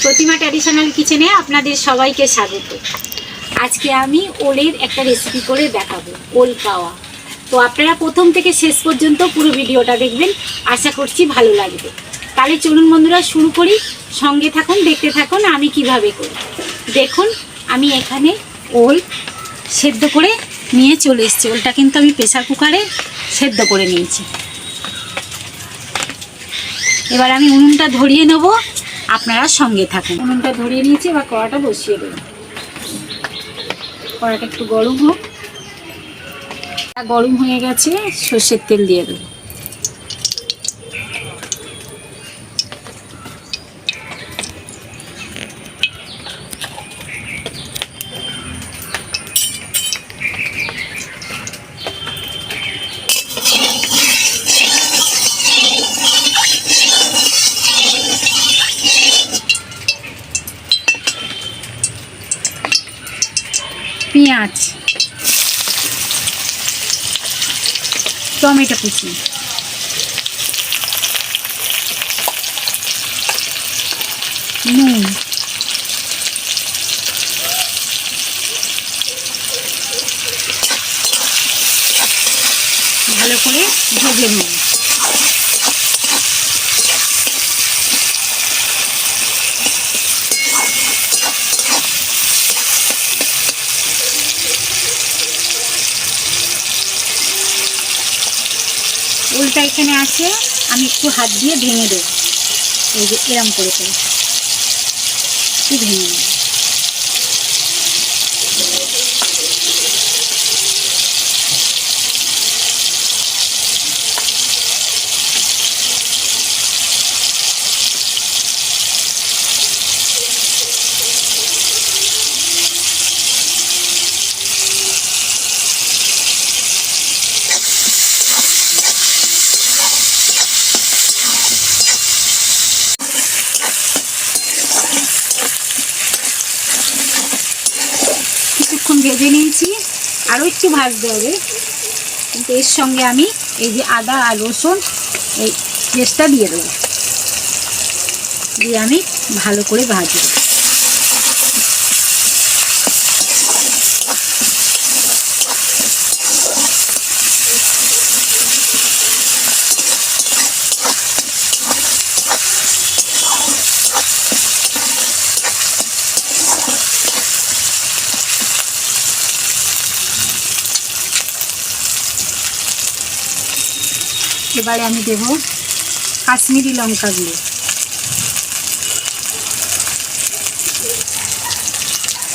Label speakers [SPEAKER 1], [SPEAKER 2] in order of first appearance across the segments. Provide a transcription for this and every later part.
[SPEAKER 1] প্রতিমা traditional কিচেনে আপনাদের সবাইকে স্বাগত। আজকে আমি ওলের একটা রেসিপি করে দেখাবো, ওল কাওয়া। তো আপনারা প্রথম থেকে শেষ পর্যন্ত পুরো ভিডিওটা দেখবেন, আশা করছি ভালো লাগবে। তাহলে চলুন বন্ধুরা শুরু করি, সঙ্গে থাকুন, দেখতে থাকুন আমি কিভাবে করি। দেখুন আমি এখানে ওল সেদ্ধ করে নিয়ে চলে এসেছি। ওলটা কিন্তু আমি প্রেসার কুকারে সেদ্ধ করে নিয়েছি। এবার আমি উনুনটা ধরিয়ে নেব, আপনারা সঙ্গে থাকুন। উনুনটা ধরিয়ে নিয়েছি, এবার কড়াটা বসিয়ে দেব। কড়াটা একটু গরম হোক। গরম হয়ে গেছে, সর্ষের তেল দিয়ে দেবো। পেঁয়াজ, টমেটো কুচি, নুন, ভালো করে ভেজে নিন। ওলটা এখানে আছে, আমি একটু হাত দিয়ে ভেঙে দেবো। এই যে এরম করে একটু ভেঙে নেব। কিছুক্ষণ ভেজে নিয়েছি, আরও একটু ভাজতে হবে। কিন্তু এর সঙ্গে আমি এই যে আদা আর রসুন এই পেস্টটা দিয়ে দেবো, দিয়ে আমি ভালো করে ভাজবো। এবারে আমি দেব কাশ্মীরি লঙ্কা গুঁড়ো,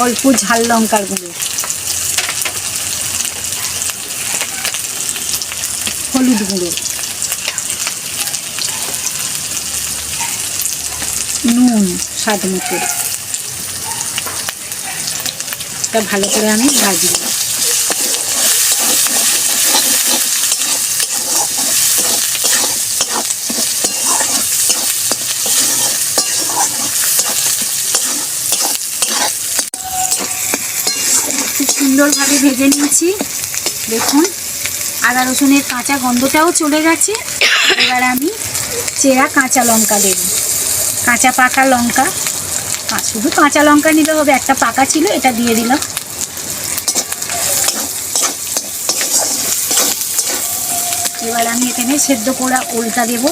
[SPEAKER 1] অল্প ঝাল লঙ্কার গুঁড়ো, হলুদ গুঁড়ো, নুন স্বাদ মতো। এটা ভালো করে আমি ভাজবো। সুন্দরভাবে ভেজে নিয়েছি। দেখুন আদা রসুনের কাঁচা গন্ধটাও চলে গেছে। এবার আমি চেরা কাঁচা লঙ্কা দেব, কাঁচা পাকা লঙ্কা। শুধু কাঁচা লঙ্কা নিতে হবে, একটা পাকা ছিল এটা দিয়ে দিলাম। এবার আমি এখানে সেদ্ধ করা ওলটা দেব।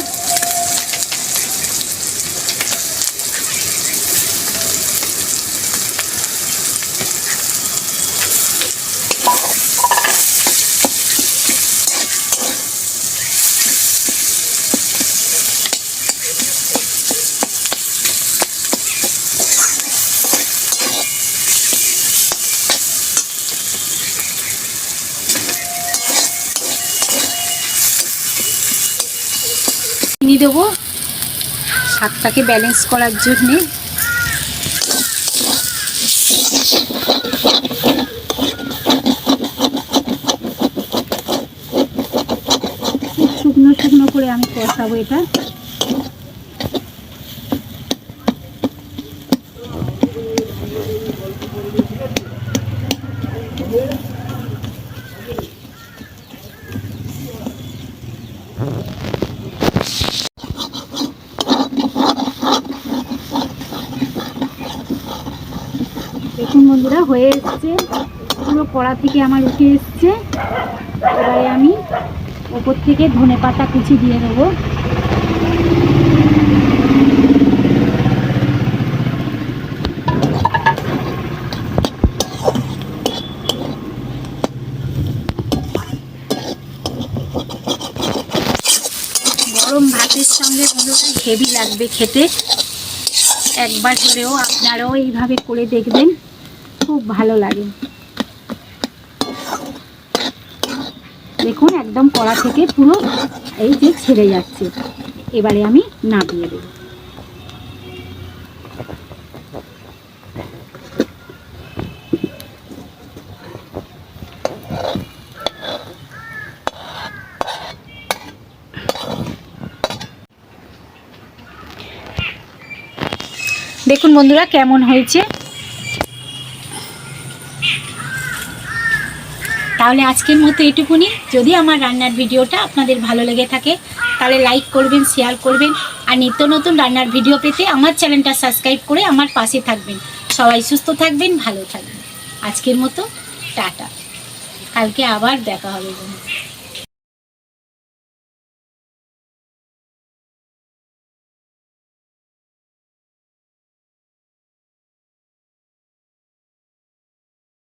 [SPEAKER 1] চিনি দেবো স্বাদটাকে ব্যালেন্স করার জন্যে। শুকনো শুকনো করে আমি কষাবো এটা। দেখুন বন্ধুরা, হয়ে এসছে, পুরো কড়া থেকে আমার উঠে এসছে। এবারে আমি ওপর থেকে ধনেপাতা কুচি দিয়ে দেবো। গরম ভাতের সঙ্গে বন্ধুরা হেভি লাগবে খেতে। একবার হলেও আপনারাও এইভাবে করে দেখবেন, খুব ভালো লাগে। দেখুন একদম কড়া থেকে পুরো এই যে ছেড়ে যাচ্ছে। এবারে আমি নামিয়ে দেব। দেখুন বন্ধুরা কেমন হয়েছে। তাহলে আজকের মতো এটুকুনি। যদি আমার রান্নার ভিডিওটা আপনাদের ভালো লেগে থাকে তাহলে লাইক করবেন, শেয়ার করবেন, আর নিত্য নতুন রান্নার ভিডিও পেতে আমার চ্যানেলটা সাবস্ক্রাইব করে আমার পাশে থাকবেন। সবাই সুস্থ থাকবেন, ভালো থাকবেন। আজকের মতো টাটা, কালকে আবার দেখা হবে বন্ধু।